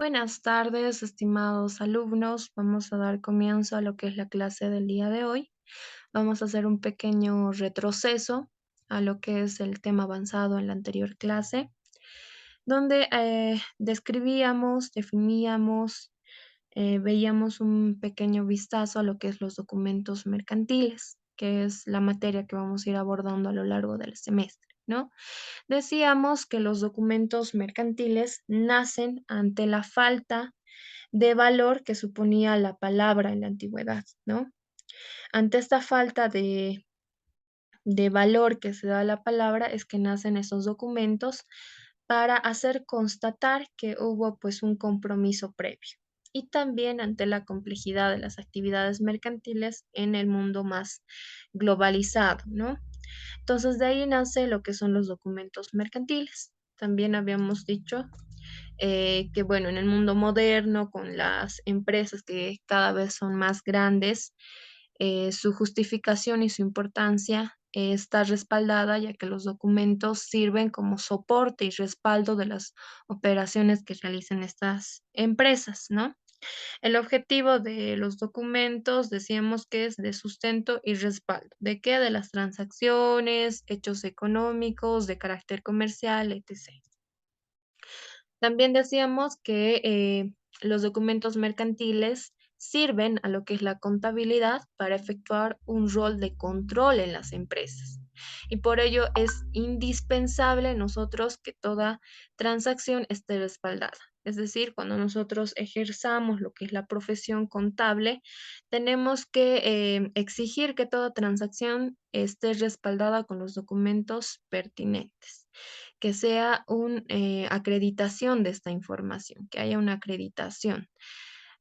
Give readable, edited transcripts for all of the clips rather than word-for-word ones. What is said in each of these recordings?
Buenas tardes, estimados alumnos. Vamos a dar comienzo a lo que es la clase del día de hoy. Vamos a hacer un pequeño retroceso a lo que es el tema avanzado en la anterior clase, donde describíamos, definíamos, veíamos un pequeño vistazo a lo que es los documentos mercantiles, que es la materia que vamos a ir abordando a lo largo del semestre, ¿no? Decíamos que los documentos mercantiles nacen ante la falta de valor que suponía la palabra en la antigüedad, ¿no? Ante esta falta de valor que se da a la palabra es que nacen esos documentos para hacer constatar que hubo pues un compromiso previo. Y también ante la complejidad de las actividades mercantiles en el mundo más globalizado, ¿no? Entonces de ahí nace lo que son los documentos mercantiles. También habíamos dicho que bueno, en el mundo moderno, con las empresas que cada vez son más grandes, su justificación y su importancia está respaldada, ya que los documentos sirven como soporte y respaldo de las operaciones que realizan estas empresas, ¿no? El objetivo de los documentos decíamos que es de sustento y respaldo. ¿De qué? De las transacciones, hechos económicos, de carácter comercial, etc. También decíamos que los documentos mercantiles sirven a lo que es la contabilidad para efectuar un rol de control en las empresas. Y por ello es indispensable nosotros que toda transacción esté respaldada. Es decir, cuando nosotros ejerzamos lo que es la profesión contable, tenemos que exigir que toda transacción esté respaldada con los documentos pertinentes, que sea una acreditación de esta información, que haya una acreditación.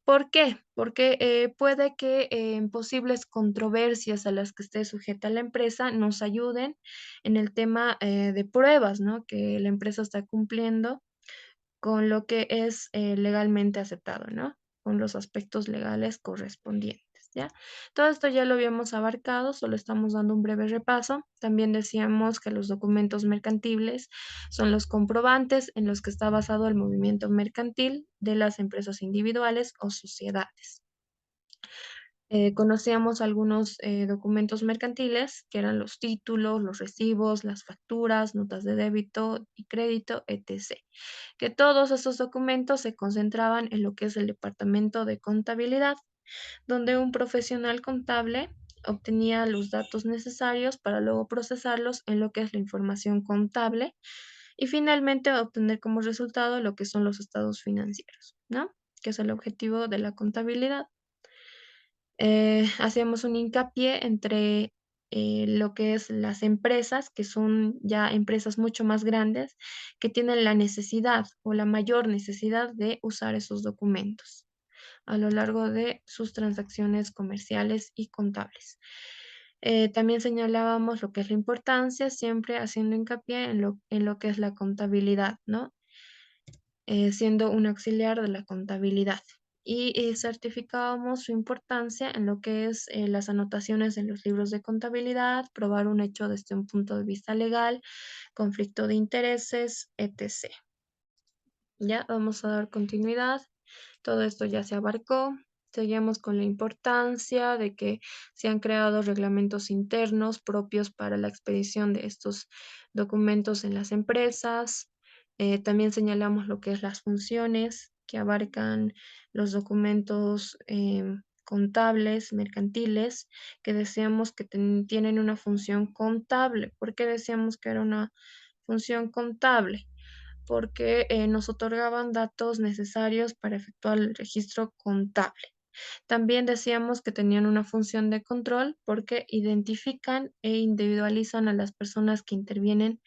¿Por qué? Porque puede que en posibles controversias a las que esté sujeta la empresa nos ayuden en el tema de pruebas, ¿no? Que la empresa está cumpliendo con lo que es legalmente aceptado, ¿no? Con los aspectos legales correspondientes, ¿ya? Todo esto ya lo habíamos abarcado, solo estamos dando un breve repaso. También decíamos que los documentos mercantiles son los comprobantes en los que está basado el movimiento mercantil de las empresas individuales o sociedades. Conocíamos algunos documentos mercantiles, que eran los títulos, los recibos, las facturas, notas de débito y crédito, etc. Que todos esos documentos se concentraban en lo que es el departamento de contabilidad, donde un profesional contable obtenía los datos necesarios para luego procesarlos en lo que es la información contable y finalmente obtener como resultado lo que son los estados financieros, ¿no? Que es el objetivo de la contabilidad. Hacemos un hincapié entre lo que es las empresas, que son ya empresas mucho más grandes, que tienen la necesidad o la mayor necesidad de usar esos documentos a lo largo de sus transacciones comerciales y contables. También señalábamos lo que es la importancia, siempre haciendo hincapié en lo que es la contabilidad, ¿no? Siendo un auxiliar de la contabilidad. Y certificábamos su importancia en lo que es las anotaciones en los libros de contabilidad, probar un hecho desde un punto de vista legal, conflicto de intereses, etc. Ya vamos a dar continuidad. Todo esto ya se abarcó. Seguimos con la importancia de que se han creado reglamentos internos propios para la expedición de estos documentos en las empresas. También señalamos lo que es las funciones que abarcan los documentos contables, mercantiles, que decíamos que tienen una función contable. ¿Por qué decíamos que era una función contable? Porque nos otorgaban datos necesarios para efectuar el registro contable. También decíamos que tenían una función de control porque identifican e individualizan a las personas que intervienen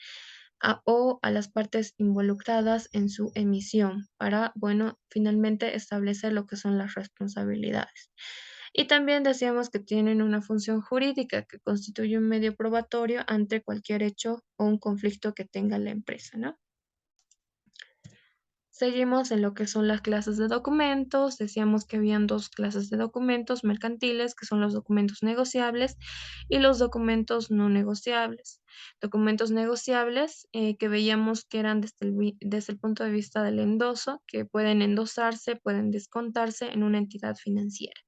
o a las partes involucradas en su emisión para, bueno, finalmente establecer lo que son las responsabilidades. Y también decíamos que tienen una función jurídica que constituye un medio probatorio ante cualquier hecho o un conflicto que tenga la empresa, ¿no? Seguimos en lo que son las clases de documentos. Decíamos que habían 2 clases de documentos mercantiles, que son los documentos negociables y los documentos no negociables. Documentos negociables, que veíamos que eran desde el punto de vista del endoso, que pueden endosarse, pueden descontarse en una entidad financiera.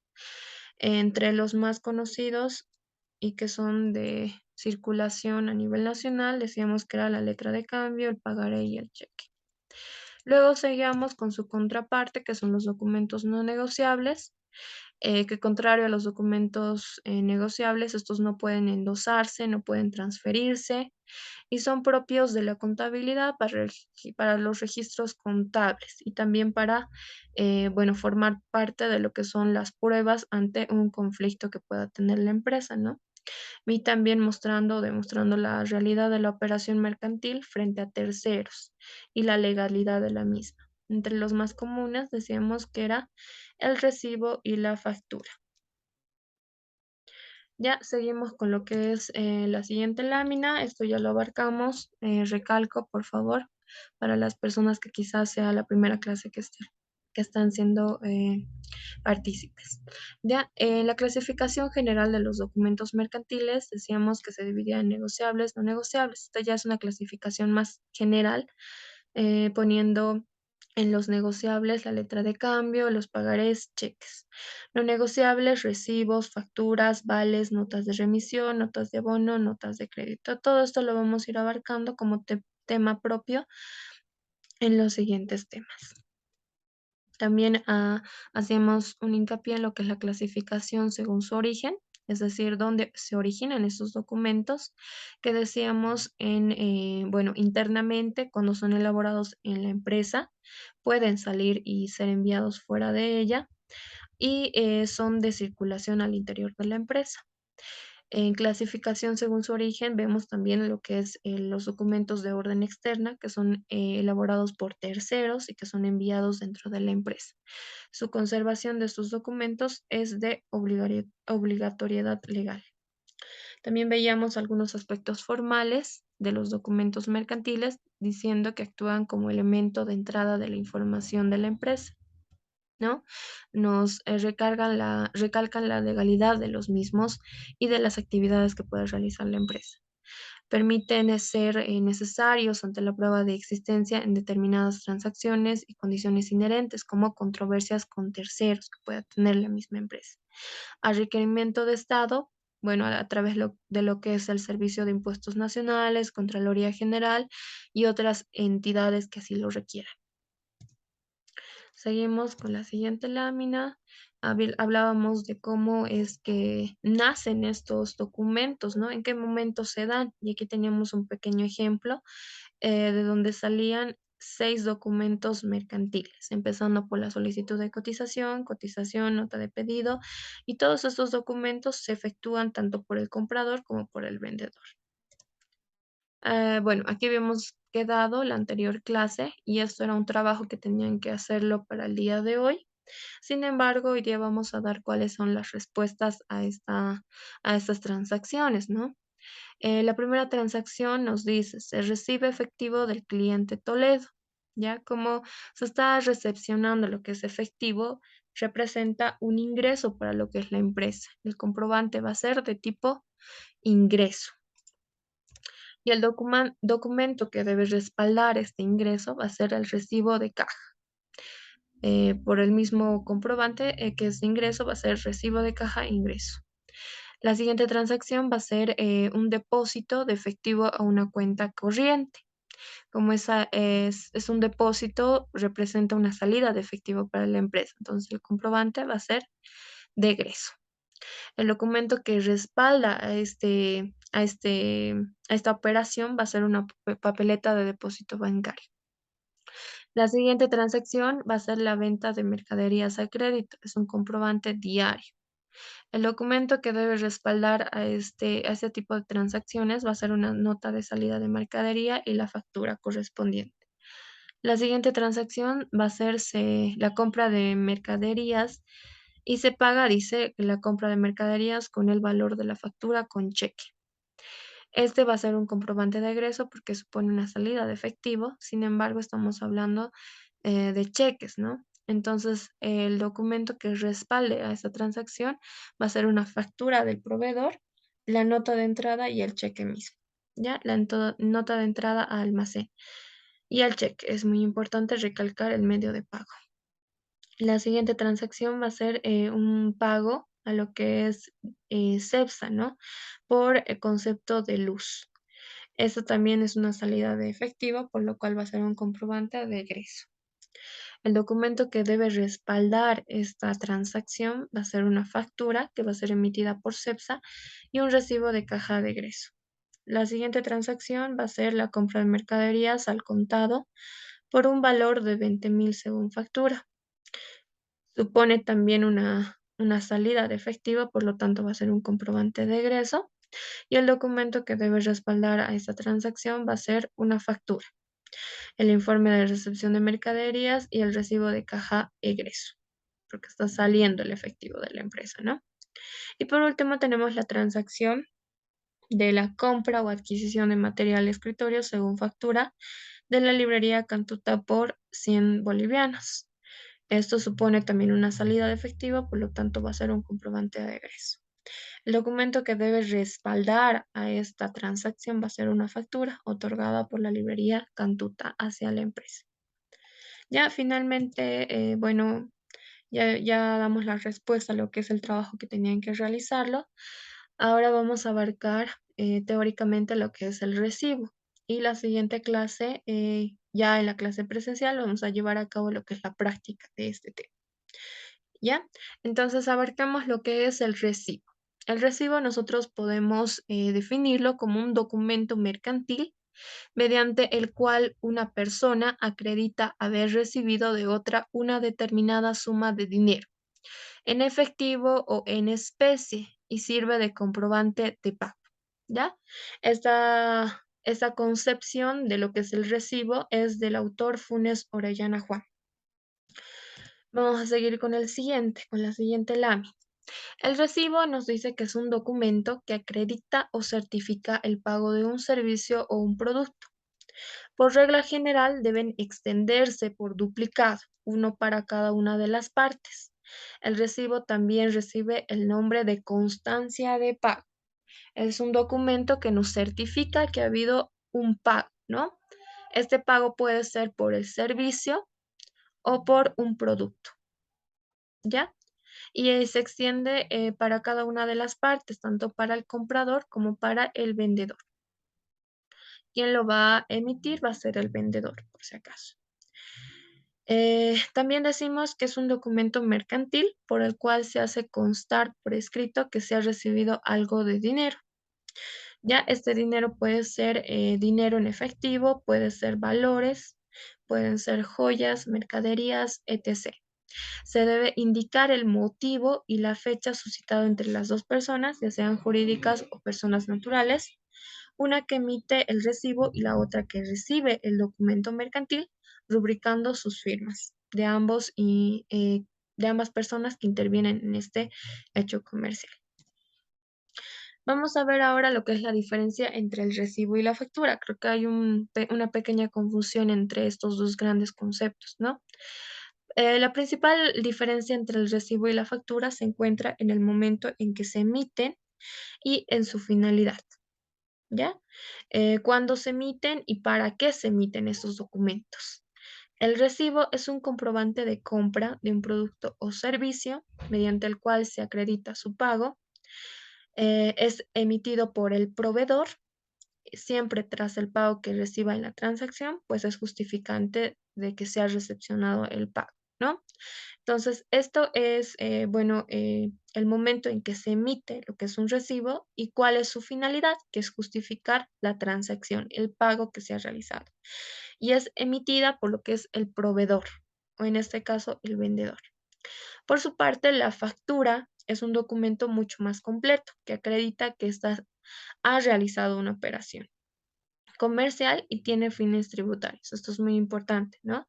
Entre los más conocidos y que son de circulación a nivel nacional, decíamos que era la letra de cambio, el pagaré y el cheque. Luego seguíamos con su contraparte, que son los documentos no negociables, que contrario a los documentos negociables, estos no pueden endosarse, no pueden transferirse y son propios de la contabilidad para los registros contables y también para, bueno, formar parte de lo que son las pruebas ante un conflicto que pueda tener la empresa, ¿no? Y también demostrando la realidad de la operación mercantil frente a terceros y la legalidad de la misma. Entre los más comunes decíamos que era el recibo y la factura. Ya seguimos con lo que es la siguiente lámina. Esto ya lo abarcamos. Recalco, por favor, para las personas que quizás sea la primera clase que están siendo partícipes. Ya, la clasificación general de los documentos mercantiles, decíamos que se dividía en negociables, no negociables. Esta ya es una clasificación más general, poniendo en los negociables la letra de cambio, los pagarés, cheques. No negociables, recibos, facturas, vales, notas de remisión, notas de abono, notas de crédito. Todo esto lo vamos a ir abarcando como tema propio en los siguientes temas. También hacemos un hincapié en lo que es la clasificación según su origen, es decir, dónde se originan esos documentos que decíamos bueno, internamente, cuando son elaborados en la empresa, pueden salir y ser enviados fuera de ella y son de circulación al interior de la empresa. En clasificación según su origen, vemos también lo que es los documentos de orden externa, que son elaborados por terceros y que son enviados dentro de la empresa. Su conservación de estos documentos es de obligatoriedad legal. También veíamos algunos aspectos formales de los documentos mercantiles, diciendo que actúan como elemento de entrada de la información de la empresa, ¿no? Nos recalcan la legalidad de los mismos y de las actividades que puede realizar la empresa. Permiten ser necesarios ante la prueba de existencia en determinadas transacciones y condiciones inherentes, como controversias con terceros que pueda tener la misma empresa. A requerimiento de Estado, bueno, a través de lo que es el Servicio de Impuestos Nacionales, Contraloría General y otras entidades que así lo requieran. Seguimos con la siguiente lámina. Hablábamos de cómo es que nacen estos documentos, ¿no? En qué momento se dan. Y aquí teníamos un pequeño ejemplo de donde salían 6 documentos mercantiles, empezando por la solicitud de cotización, nota de pedido, y todos estos documentos se efectúan tanto por el comprador como por el vendedor. Bueno, aquí habíamos quedado la anterior clase y esto era un trabajo que tenían que hacerlo para el día de hoy. Sin embargo, hoy día vamos a dar cuáles son las respuestas a estas transacciones, ¿no? La primera transacción nos dice, se recibe efectivo del cliente Toledo. Ya como se está recepcionando lo que es efectivo, representa un ingreso para lo que es la empresa. El comprobante va a ser de tipo ingreso. Y el documento que debe respaldar este ingreso va a ser el recibo de caja. Por el mismo comprobante que es de ingreso, va a ser recibo de caja ingreso. La siguiente transacción va a ser un depósito de efectivo a una cuenta corriente. Como esa es un depósito, representa una salida de efectivo para la empresa. Entonces el comprobante va a ser de egreso. El documento que respalda a esta operación va a ser una papeleta de depósito bancario. La siguiente transacción va a ser la venta de mercaderías a crédito. Es un comprobante diario. El documento que debe respaldar a este tipo de transacciones va a ser una nota de salida de mercadería y la factura correspondiente. La siguiente transacción va a hacerse la compra de mercaderías y se paga, dice, la compra de mercaderías con el valor de la factura con cheque. Este va a ser un comprobante de egreso porque supone una salida de efectivo, sin embargo, estamos hablando de cheques, ¿no? Entonces, el documento que respalde a esa transacción va a ser una factura del proveedor, la nota de entrada y el cheque mismo, ¿ya? La nota de entrada a almacén y el cheque. Es muy importante recalcar el medio de pago. La siguiente transacción va a ser un pago a lo que es CEPSA, ¿no? Por el concepto de luz. Esto también es una salida de efectivo, por lo cual va a ser un comprobante de egreso. El documento que debe respaldar esta transacción va a ser una factura que va a ser emitida por CEPSA y un recibo de caja de egreso. La siguiente transacción va a ser la compra de mercaderías al contado por un valor de 20.000 según factura. Supone también una salida de efectivo, por lo tanto va a ser un comprobante de egreso. Y el documento que debe respaldar a esta transacción va a ser una factura, el informe de recepción de mercaderías y el recibo de caja egreso, porque está saliendo el efectivo de la empresa, ¿no? Y por último tenemos la transacción de la compra o adquisición de material de escritorio según factura de la librería Cantuta por 100 bolivianos. Esto supone también una salida de efectivo, por lo tanto va a ser un comprobante de egreso. El documento que debe respaldar a esta transacción va a ser una factura otorgada por la librería Cantuta hacia la empresa. Ya finalmente, bueno, ya damos la respuesta a lo que es el trabajo que tenían que realizarlo. Ahora vamos a abarcar teóricamente lo que es el recibo. Y la siguiente clase, ya en la clase presencial, vamos a llevar a cabo lo que es la práctica de este tema. ¿Ya? Entonces abarcamos lo que es el recibo. El recibo nosotros podemos definirlo como un documento mercantil mediante el cual una persona acredita haber recibido de otra una determinada suma de dinero, en efectivo o en especie, y sirve de comprobante de pago. ¿Ya? Esta concepción de lo que es el recibo es del autor Funes Orellana Juan. Vamos a seguir con con la siguiente lámina. El recibo nos dice que es un documento que acredita o certifica el pago de un servicio o un producto. Por regla general, deben extenderse por duplicado, uno para cada una de las partes. El recibo también recibe el nombre de constancia de pago. Es un documento que nos certifica que ha habido un pago, ¿no? Este pago puede ser por el servicio o por un producto, ¿ya? Y se extiende para cada una de las partes, tanto para el comprador como para el vendedor. Quien lo va a emitir va a ser el vendedor, por si acaso. También decimos que es un documento mercantil por el cual se hace constar por escrito que se ha recibido algo de dinero. Ya este dinero puede ser dinero en efectivo, puede ser valores, pueden ser joyas, mercaderías, etc. Se debe indicar el motivo y la fecha suscitado entre las dos personas, ya sean jurídicas o personas naturales, una que emite el recibo y la otra que recibe el documento mercantil, rubricando sus firmas de ambas personas que intervienen en este hecho comercial. Vamos a ver ahora lo que es la diferencia entre el recibo y la factura. Creo que hay una pequeña confusión entre estos dos grandes conceptos, ¿no? La principal diferencia entre el recibo y la factura se encuentra en el momento en que se emiten y en su finalidad, ¿ya? Cuándo se emiten y para qué se emiten estos documentos. El recibo es un comprobante de compra de un producto o servicio mediante el cual se acredita su pago. Es emitido por el proveedor siempre tras el pago que reciba en la transacción, pues es justificante de que se ha recepcionado el pago, ¿no? Entonces, esto es, bueno, el momento en que se emite lo que es un recibo y cuál es su finalidad, que es justificar la transacción, el pago que se ha realizado. Y es emitida por lo que es el proveedor, o en este caso, el vendedor. Por su parte, la factura es un documento mucho más completo que acredita que ésta ha realizado una operación comercial y tiene fines tributarios. Esto es muy importante, ¿no?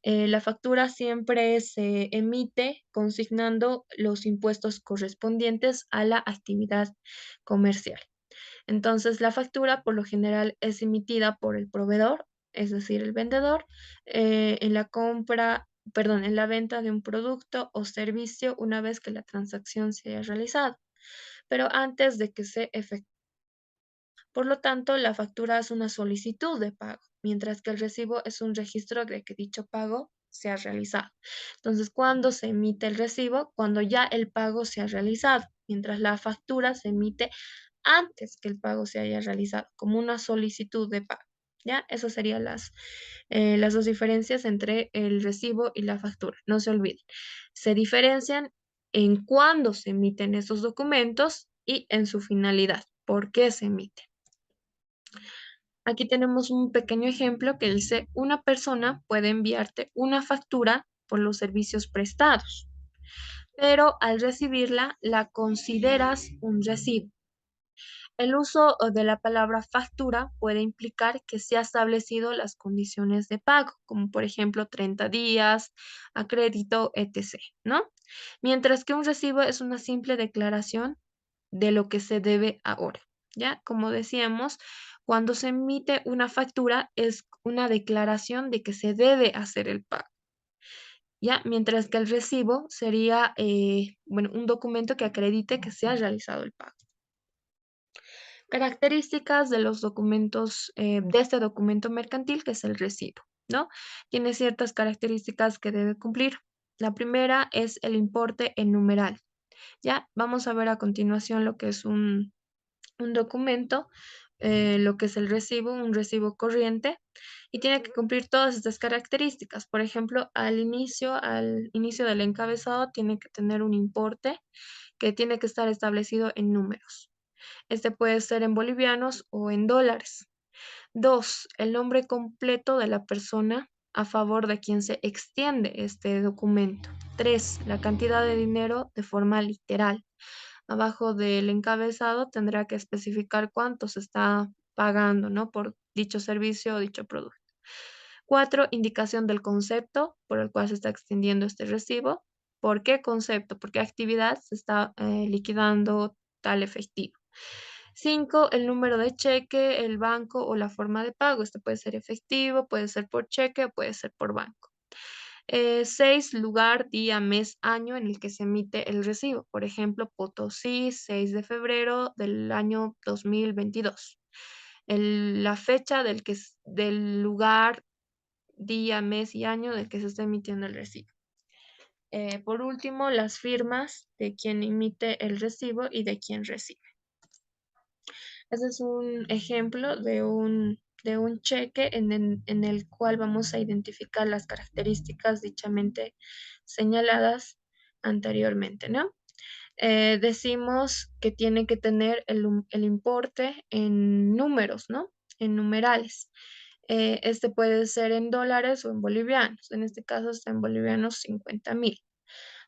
La factura siempre se emite consignando los impuestos correspondientes a la actividad comercial. Entonces, la factura por lo general es emitida por el proveedor, es decir, el vendedor, en la compra, perdón, en la venta de un producto o servicio una vez que la transacción se haya realizado, pero antes de que se efectúe. Por lo tanto, la factura es una solicitud de pago, mientras que el recibo es un registro de que dicho pago se ha realizado. Entonces, ¿cuándo se emite el recibo? Cuando ya el pago se ha realizado, mientras la factura se emite antes que el pago se haya realizado, como una solicitud de pago. ¿Ya? Esas serían las dos diferencias entre el recibo y la factura. No se olviden. Se diferencian en cuándo se emiten esos documentos y en su finalidad. ¿Por qué se emiten? Aquí tenemos un pequeño ejemplo que dice, una persona puede enviarte una factura por los servicios prestados, pero al recibirla la consideras un recibo. El uso de la palabra factura puede implicar que se ha establecido las condiciones de pago, como por ejemplo 30 días, a crédito, etc., ¿no? Mientras que un recibo es una simple declaración de lo que se debe ahora, ¿ya? Como decíamos, cuando se emite una factura es una declaración de que se debe hacer el pago, ¿ya? Mientras que el recibo sería, bueno, un documento que acredite que se ha realizado el pago. Características de los documentos, de este documento mercantil, que es el recibo, ¿no? Tiene ciertas características que debe cumplir. La primera es el importe en numeral. Ya vamos a ver a continuación lo que es un documento, lo que es el recibo, un recibo corriente, y tiene que cumplir todas estas características. Por ejemplo, al inicio del encabezado tiene que tener un importe que tiene que estar establecido en números. Este puede ser en bolivianos o en dólares. 2, el nombre completo de la persona a favor de quien se extiende este documento. 3, la cantidad de dinero de forma literal. Abajo del encabezado tendrá que especificar cuánto se está pagando, ¿no? Por dicho servicio o dicho producto. 4, indicación del concepto por el cual se está extendiendo este recibo. ¿Por qué concepto? ¿Por qué actividad se está liquidando tal efectivo? 5, el número de cheque, el banco o la forma de pago. Este puede ser efectivo, puede ser por cheque o puede ser por banco. 6, lugar, día, mes, año en el que se emite el recibo. Por ejemplo, Potosí, 6 de febrero del año 2022. La fecha del lugar, día, mes y año del que se está emitiendo el recibo. Por último, las firmas de quien emite el recibo y de quien recibe. Ese es un ejemplo de un cheque en el cual vamos a identificar las características dichamente señaladas anteriormente, ¿no? Decimos que tiene que tener el importe en números, ¿no? En numerales. Este puede ser en dólares o en bolivianos. En este caso está en bolivianos 50.000.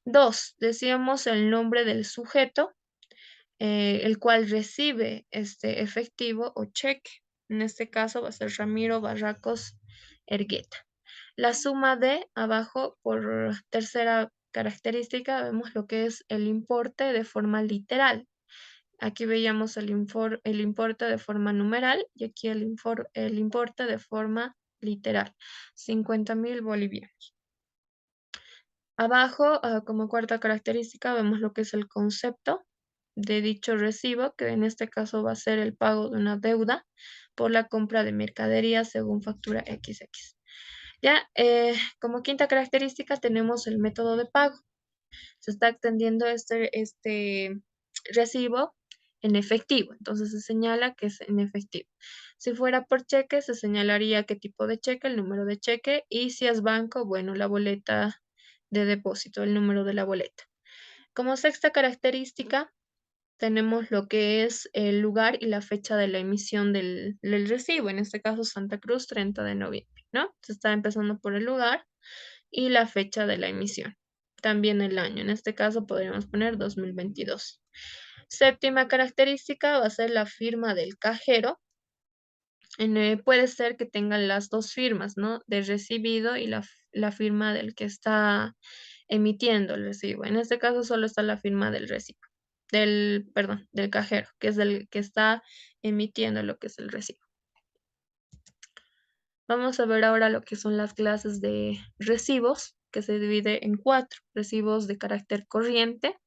2, decíamos el nombre del sujeto, el cual recibe este efectivo o cheque. En este caso va a ser Ramiro Barracos Ergueta. La suma de abajo, por tercera característica, vemos lo que es el importe de forma literal. Aquí veíamos el importe de forma numeral y aquí el importe de forma literal, 50.000 bolivianos. Abajo, como cuarta característica, vemos lo que es el concepto de dicho recibo, que en este caso va a ser el pago de una deuda por la compra de mercadería según factura XX. Ya, como quinta característica tenemos el método de pago. Se está extendiendo este recibo en efectivo, entonces se señala que es en efectivo. Si fuera por cheque, se señalaría qué tipo de cheque, el número de cheque, y si es banco, bueno, la boleta de depósito, el número de la boleta. Como sexta característica, tenemos lo que es el lugar y la fecha de la emisión del recibo, en este caso Santa Cruz, 30 de noviembre, ¿no? Se está empezando por el lugar y la fecha de la emisión. También el año, en este caso podríamos poner 2022. Séptima característica va a ser la firma del cajero. Puede ser que tengan las dos firmas, ¿no? Del recibido y la firma del que está emitiendo el recibo. En este caso solo está la firma del recibo. del cajero, que es el que está emitiendo lo que es el recibo. Vamos a ver ahora lo que son las clases de recibos, que se divide en 4: recibos de carácter corriente,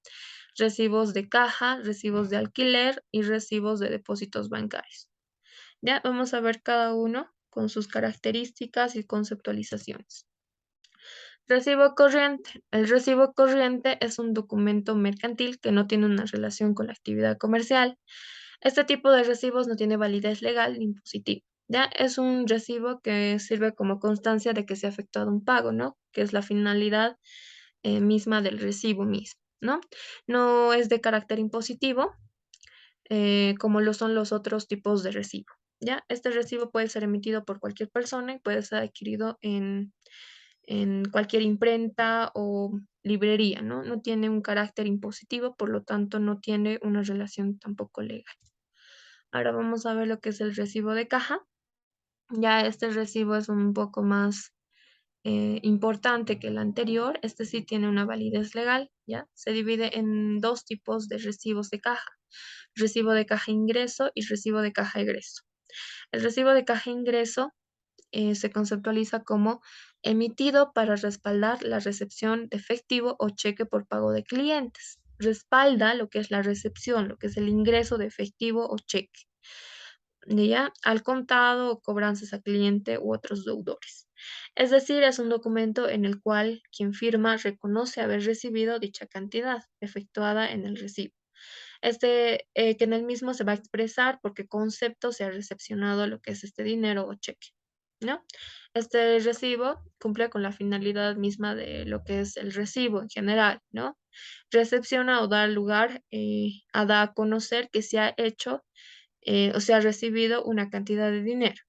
recibos de caja, recibos de alquiler y recibos de depósitos bancarios. Ya vamos a ver cada uno con sus características y conceptualizaciones. Recibo corriente. El recibo corriente es un documento mercantil que no tiene una relación con la actividad comercial. Este tipo de recibos no tiene validez legal ni impositiva. Ya es un recibo que sirve como constancia de que se ha efectuado un pago, ¿no? Que es la finalidad misma del recibo mismo, ¿no? No es de carácter impositivo, como lo son los otros tipos de recibo. ¿Ya? Este recibo puede ser emitido por cualquier persona y puede ser adquirido en cualquier imprenta o librería, ¿no? No tiene un carácter impositivo, por lo tanto no tiene una relación tampoco legal. Ahora vamos a ver lo que es el recibo de caja. Ya este recibo es un poco más importante que el anterior. Este sí tiene una validez legal, ¿ya? Se divide en 2 tipos de recibos de caja: recibo de caja ingreso y recibo de caja egreso. El recibo de caja ingreso se conceptualiza como emitido para respaldar la recepción de efectivo o cheque por pago de clientes. Respalda lo que es la recepción, lo que es el ingreso de efectivo o cheque, ya al contado o cobranzas a cliente u otros deudores. Es decir, es un documento en el cual quien firma reconoce haber recibido dicha cantidad efectuada en el recibo. Que en el mismo se va a expresar por qué concepto se ha recepcionado lo que es este dinero o cheque, ¿no? Este recibo cumple con la finalidad misma de lo que es el recibo en general, ¿no? Recepciona o da lugar a dar a conocer que se ha hecho o se ha recibido una cantidad de dinero.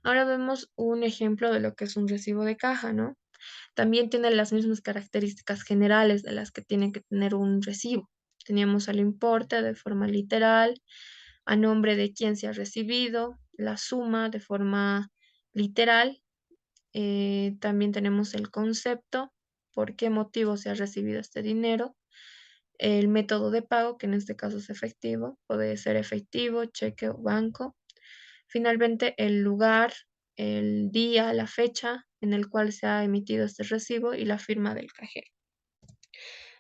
Ahora vemos un ejemplo de lo que es un recibo de caja, ¿no? También tiene las mismas características generales de las que tiene que tener un recibo. Teníamos el importe de forma literal, a nombre de quién se ha recibido, la suma de forma literal. También tenemos el concepto, por qué motivo se ha recibido este dinero, el método de pago, que en este caso es efectivo, puede ser efectivo, cheque o banco. Finalmente, el lugar, el día, la fecha en el cual se ha emitido este recibo y la firma del cajero.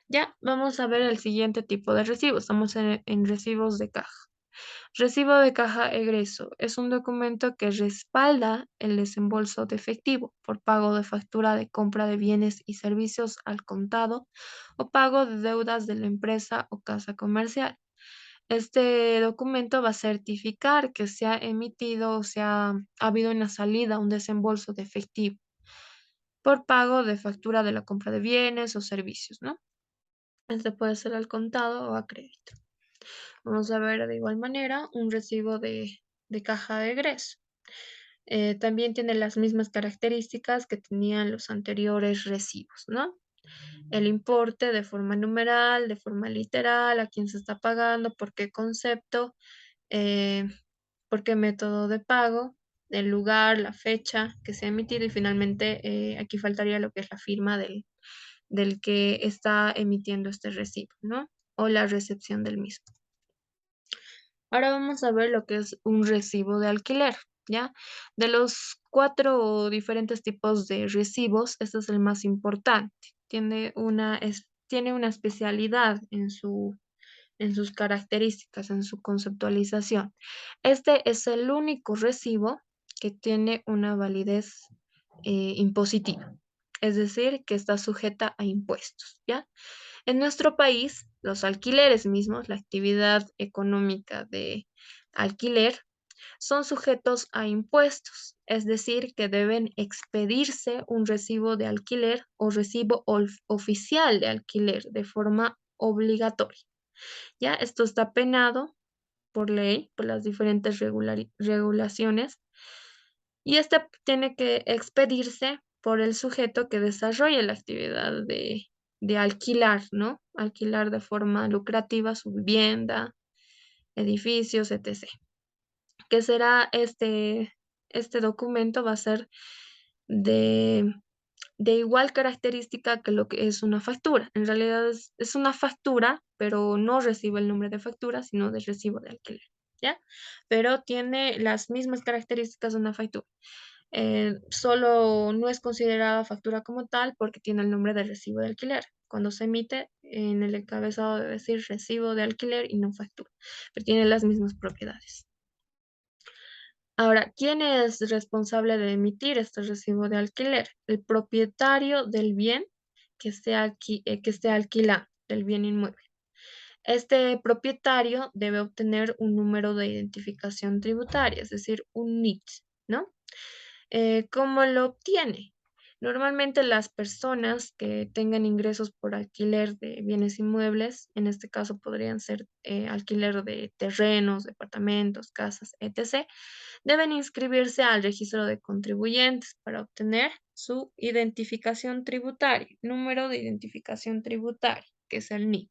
Ya vamos a ver el siguiente tipo de recibo. Estamos en recibos de caja. Recibo de caja egreso es un documento que respalda el desembolso de efectivo por pago de factura de compra de bienes y servicios al contado o pago de deudas de la empresa o casa comercial. Este documento va a certificar que se ha emitido o ha habido una salida, un desembolso de efectivo por pago de factura de la compra de bienes o servicios, ¿no? Este puede ser al contado o a crédito. Vamos a ver de igual manera un recibo de caja de egreso. También tiene las mismas características que tenían los anteriores recibos, ¿no? El importe de forma numeral, de forma literal, a quién se está pagando, por qué concepto, eh, por qué método de pago, el lugar, la fecha que se ha emitido y finalmente aquí faltaría lo que es la firma del que está emitiendo este recibo, ¿no? O la recepción del mismo. Ahora vamos a ver lo que es un recibo de alquiler, ¿ya? De los 4 diferentes tipos de recibos, este es el más importante. Tiene una especialidad en sus características, en su conceptualización. Este es el único recibo que tiene una validez impositiva, es decir, que está sujeta a impuestos, ¿ya? En nuestro país, los alquileres mismos, la actividad económica de alquiler, son sujetos a impuestos, es decir, que deben expedirse un recibo de alquiler o recibo oficial de alquiler de forma obligatoria. Ya esto está penado por ley, por las diferentes regulaciones, y este tiene que expedirse por el sujeto que desarrolle la actividad de alquilar, ¿no? Alquilar de forma lucrativa su vivienda, edificios, etc. ¿Qué será este documento? Va a ser de de igual característica que lo que es una factura. En realidad es una factura, pero no recibe el nombre de factura, sino de recibo de alquiler, ¿ya? Pero tiene las mismas características de una factura. Solo no es considerada factura como tal porque tiene el nombre de recibo de alquiler. Cuando se emite, en el encabezado debe decir recibo de alquiler y no factura, pero tiene las mismas propiedades. Ahora, ¿quién es responsable de emitir este recibo de alquiler? El propietario del bien que esté alquilando, del bien inmueble. Este propietario debe obtener un número de identificación tributaria, es decir, un NIT, ¿no? ¿Cómo lo obtiene? Normalmente las personas que tengan ingresos por alquiler de bienes inmuebles, en este caso podrían ser alquiler de terrenos, departamentos, casas, etc., deben inscribirse al registro de contribuyentes para obtener su identificación tributaria, número de identificación tributaria, que es el NIT,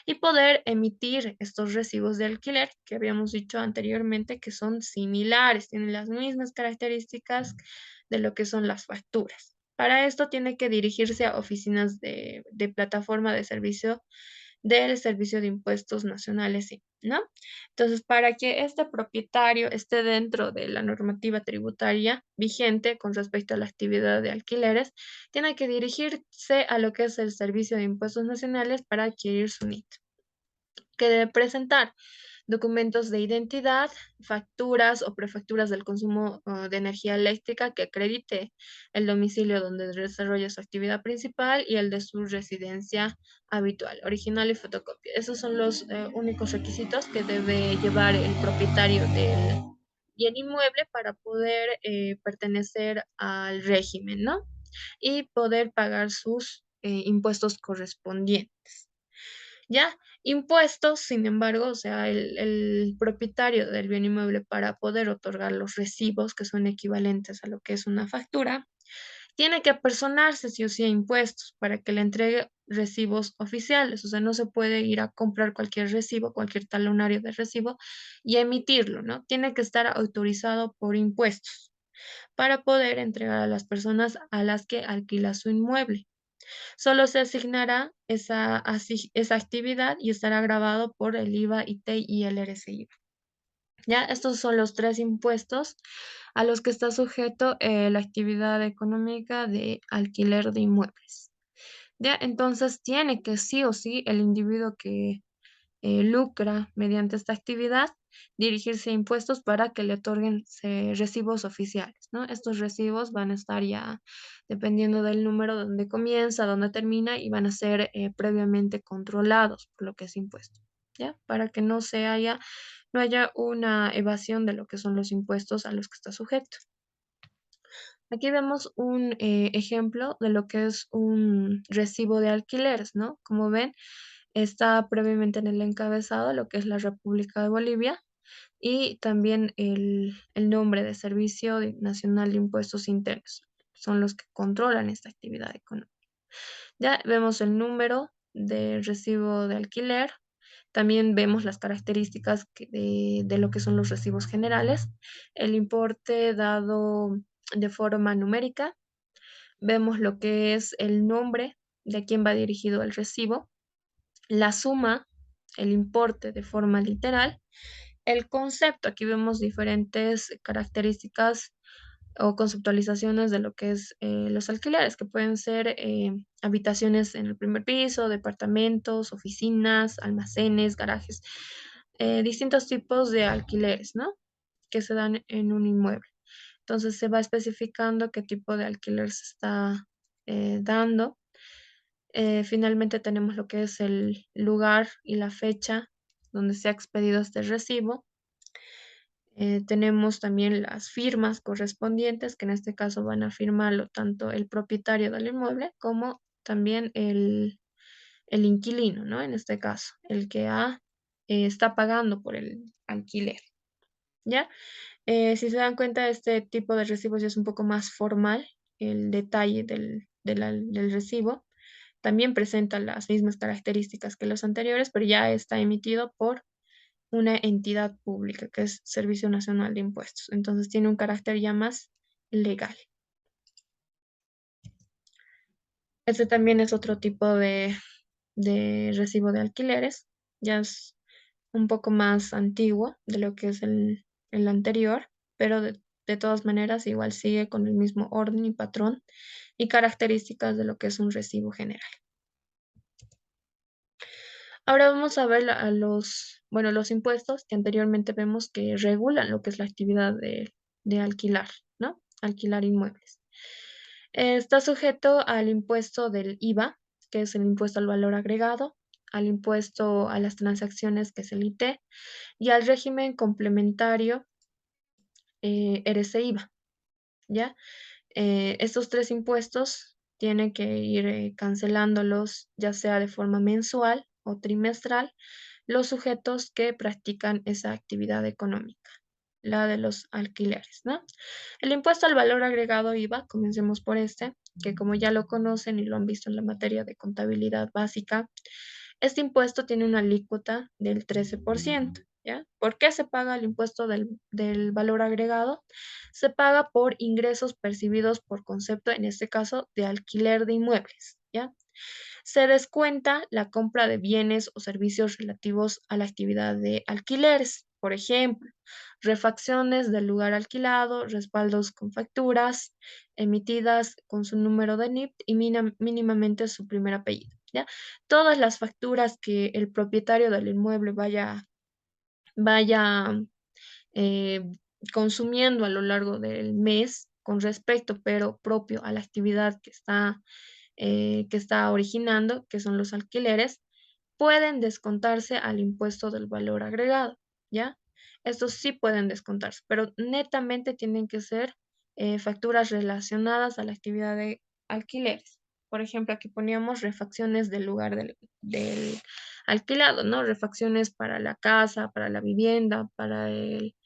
y poder emitir estos recibos de alquiler que habíamos dicho anteriormente que son similares, tienen las mismas características de lo que son las facturas. Para esto tiene que dirigirse a oficinas de plataforma de servicio del Servicio de Impuestos Nacionales, sí, ¿no? Entonces, para que este propietario esté dentro de la normativa tributaria vigente con respecto a la actividad de alquileres, tiene que dirigirse a lo que es el Servicio de Impuestos Nacionales para adquirir su NIT, que debe presentar documentos de identidad, facturas o prefacturas del consumo de energía eléctrica que acredite el domicilio donde desarrolla su actividad principal y el de su residencia habitual, original y fotocopia. Esos son los únicos requisitos que debe llevar el propietario del bien inmueble para poder pertenecer al régimen, ¿no? Y poder pagar sus impuestos correspondientes. ¿Ya? Impuestos, sin embargo, o sea, el propietario del bien inmueble para poder otorgar los recibos que son equivalentes a lo que es una factura, tiene que apersonarse sí o sí a impuestos para que le entregue recibos oficiales. O sea, no se puede ir a comprar cualquier recibo, cualquier talonario de recibo y emitirlo, ¿no? Tiene que estar autorizado por impuestos para poder entregar a las personas a las que alquila su inmueble. Solo se asignará esa actividad y estará grabado por el IVA, ITEI y el RSI. ¿Ya? Estos son los tres impuestos a los que está sujeto la actividad económica de alquiler de inmuebles. ¿Ya? Entonces tiene que sí o sí el individuo que lucra mediante esta actividad, dirigirse a impuestos para que le otorguen recibos oficiales, ¿no? Estos recibos van a estar ya dependiendo del número donde comienza, donde termina y van a ser previamente controlados por lo que es impuesto, ¿ya? Para que no haya una evasión de lo que son los impuestos a los que está sujeto. Aquí vemos un ejemplo de lo que es un recibo de alquileres, ¿no? Como ven, está previamente en el encabezado lo que es la República de Bolivia y también el nombre de Nacional de Impuestos Internos. Son los que controlan esta actividad económica. Ya vemos el número de recibo de alquiler. También vemos las características de lo que son los recibos generales. El importe dado de forma numérica. Vemos lo que es el nombre de a quién va dirigido el recibo, la suma, el importe de forma literal, el concepto. Aquí vemos diferentes características o conceptualizaciones de lo que es los alquileres, que pueden ser habitaciones en el primer piso, departamentos, oficinas, almacenes, garajes, distintos tipos de alquileres, ¿no? Que se dan en un inmueble. Entonces se va especificando qué tipo de alquiler se está dando. Finalmente tenemos lo que es el lugar y la fecha donde se ha expedido este recibo. Tenemos también las firmas correspondientes, que en este caso van a firmarlo tanto el propietario del inmueble como también el inquilino, ¿no? En este caso, el que está pagando por el alquiler, ¿ya? Si se dan cuenta, este tipo de recibos ya es un poco más formal, el detalle del recibo. También presenta las mismas características que los anteriores, pero ya está emitido por una entidad pública, que es Servicio Nacional de Impuestos. Entonces tiene un carácter ya más legal. Este también es otro tipo de recibo de alquileres, ya es un poco más antiguo de lo que es el anterior, pero de todas maneras igual sigue con el mismo orden y patrón y características de lo que es un recibo general. Ahora vamos a ver bueno, los impuestos que anteriormente vemos que regulan lo que es la actividad de alquilar, ¿no? Alquilar inmuebles. Está sujeto al impuesto del IVA, que es el impuesto al valor agregado, al impuesto a las transacciones, que es el IT, y al régimen complementario RC-IVA, ¿ya? Estos tres impuestos tienen que ir cancelándolos, ya sea de forma mensual o trimestral, los sujetos que practican esa actividad económica, la de los alquileres, ¿no? El impuesto al valor agregado IVA, comencemos por este, que como ya lo conocen y lo han visto en la materia de contabilidad básica, este impuesto tiene una alícuota del 13%, ¿ya? ¿Por qué se paga el impuesto del valor agregado? Se paga por ingresos percibidos por concepto, en este caso, de alquiler de inmuebles, ¿ya? Se descuenta la compra de bienes o servicios relativos a la actividad de alquileres, por ejemplo, refacciones del lugar alquilado, respaldos con facturas emitidas con su número de NIP y mínimamente su primer apellido, ¿ya? Todas las facturas que el propietario del inmueble vaya eh, consumiendo a lo largo del mes con respecto, pero propio a la actividad que está originando, que son los alquileres, pueden descontarse al impuesto del valor agregado, ¿ya? Estos sí pueden descontarse, pero netamente tienen que ser facturas relacionadas a la actividad de alquileres. Por ejemplo, aquí poníamos refacciones del lugar del alquilado, ¿no? Refacciones para la casa, para la vivienda, para el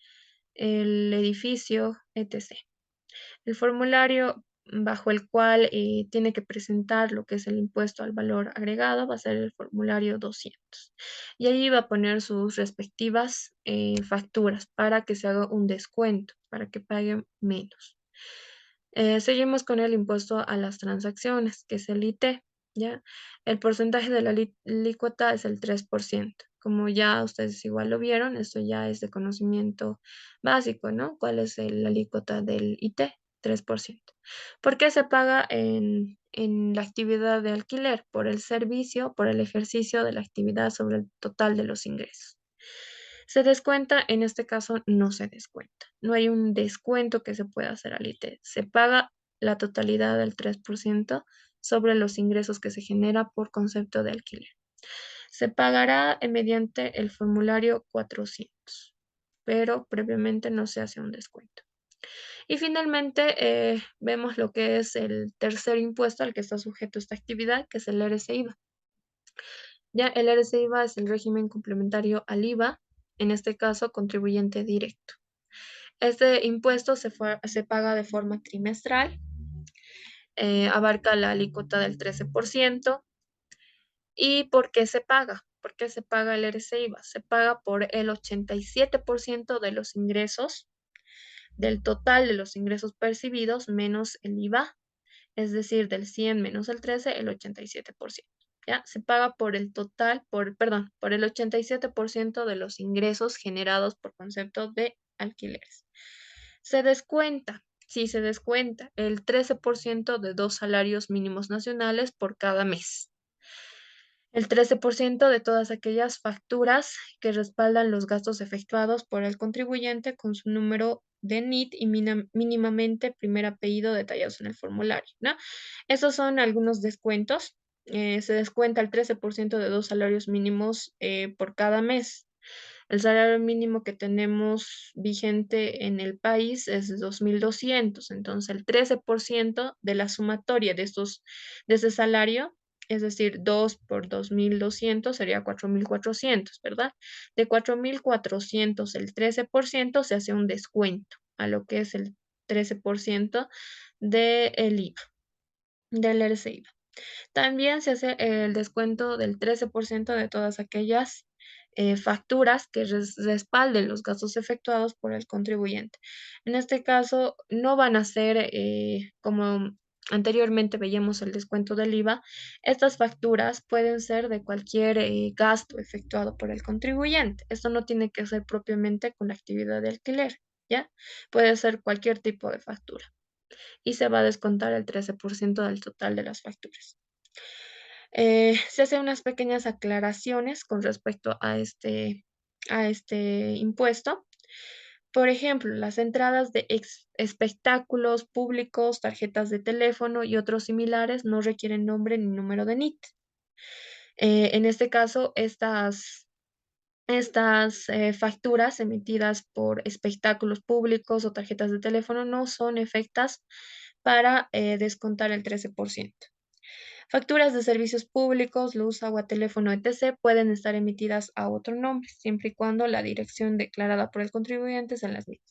edificio, etc. El formulario bajo el cual tiene que presentar lo que es el impuesto al valor agregado va a ser el formulario 200. Y ahí va a poner sus respectivas facturas para que se haga un descuento, para que paguen menos. Seguimos con el impuesto a las transacciones, que es el IT, ¿ya? El porcentaje de la alícuota es el 3%. Como ya ustedes igual lo vieron, esto ya es de conocimiento básico, ¿no? ¿Cuál es la alícuota del IT? 3%. ¿Por qué se paga en la actividad de alquiler? Por el servicio, por el ejercicio de la actividad sobre el total de los ingresos. ¿Se descuenta? En este caso no se descuenta. No hay un descuento que se pueda hacer al IT. Se paga la totalidad del 3% sobre los ingresos que se genera por concepto de alquiler. Se pagará mediante el formulario 400, pero previamente no se hace un descuento. Y finalmente vemos lo que es el tercer impuesto al que está sujeto esta actividad, que es el RCIVA. Ya el RCIVA es el régimen complementario al IVA, en este caso contribuyente directo. Este impuesto se paga de forma trimestral, abarca la alícuota del 13%. ¿Y por qué se paga? ¿Por qué se paga el RCIVA? Se paga por el 87% de los ingresos, del total de los ingresos percibidos menos el IVA, es decir, del 100 menos el 13, el 87%. ¿Ya? Se paga por el total, perdón, por el 87% de los ingresos generados por concepto de alquileres. Se descuenta, sí se descuenta, el 13% de 2 salarios mínimos nacionales por cada mes. El 13% de todas aquellas facturas que respaldan los gastos efectuados por el contribuyente con su número de NIT y mínimamente primer apellido detallados en el formulario, ¿no? Esos son algunos descuentos. Se descuenta el 13% de 2 salarios mínimos por cada mes. El salario mínimo que tenemos vigente en el país es de 2.200. Entonces el 13% de la sumatoria de ese salario, es decir, 2 por 2.200 sería 4.400, ¿verdad? De 4.400, el 13% se hace un descuento a lo que es el 13% del IVA, del RCIVA. También se hace el descuento del 13% de todas aquellas facturas que respalden los gastos efectuados por el contribuyente. En este caso, no van a ser como anteriormente veíamos el descuento del IVA, estas facturas pueden ser de cualquier gasto efectuado por el contribuyente. Esto no tiene que ser propiamente con la actividad de alquiler, ¿ya? Puede ser cualquier tipo de factura y se va a descontar el 13% del total de las facturas. Se hacen unas pequeñas aclaraciones con respecto a este impuesto. Por ejemplo, las entradas de espectáculos públicos, tarjetas de teléfono y otros similares no requieren nombre ni número de NIT. En este caso, estas facturas emitidas por espectáculos públicos o tarjetas de teléfono no son efectas para descontar el 13%. Facturas de servicios públicos, luz, agua, teléfono, etc., pueden estar emitidas a otro nombre, siempre y cuando la dirección declarada por el contribuyente sean las mismas.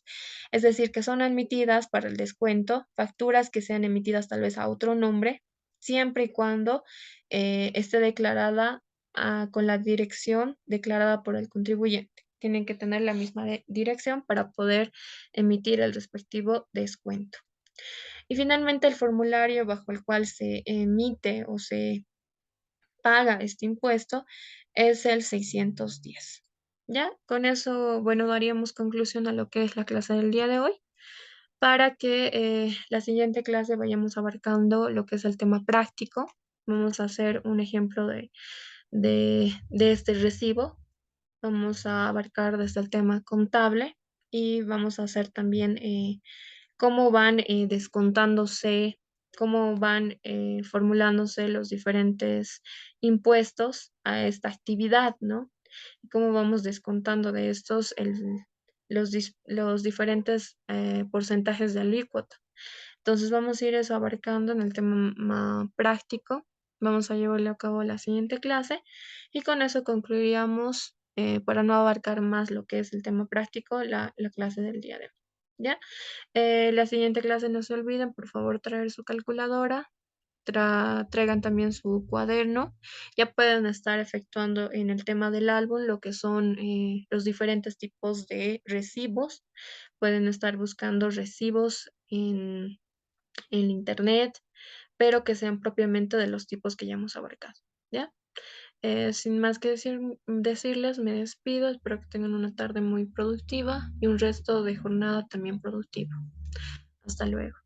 Es decir, que son admitidas para el descuento facturas que sean emitidas tal vez a otro nombre, siempre y cuando esté declarada con la dirección declarada por el contribuyente. Tienen que tener la misma dirección para poder emitir el respectivo descuento. Y finalmente, el formulario bajo el cual se emite o se paga este impuesto es el 610. ¿Ya? Con eso, bueno, daríamos conclusión a lo que es la clase del día de hoy, para que la siguiente clase vayamos abarcando lo que es el tema práctico. Vamos a hacer un ejemplo de este recibo. Vamos a abarcar desde el tema contable y vamos a hacer también cómo van descontándose, cómo van formulándose los diferentes impuestos a esta actividad, ¿no? Y cómo vamos descontando de estos los diferentes porcentajes de alícuota. Entonces vamos a ir eso abarcando en el tema práctico. Vamos a llevarlo a cabo la siguiente clase y con eso concluiríamos, para no abarcar más lo que es el tema práctico, la clase del día de hoy. ¿Ya? La siguiente clase no se olviden, por favor, traer su calculadora, traigan también su cuaderno. Ya pueden estar efectuando en el tema del álbum lo que son los diferentes tipos de recibos. Pueden estar buscando recibos en internet, pero que sean propiamente de los tipos que ya hemos abarcado, ¿ya? Sin más que decirles, me despido. Espero que tengan una tarde muy productiva y un resto de jornada también productiva. Hasta luego.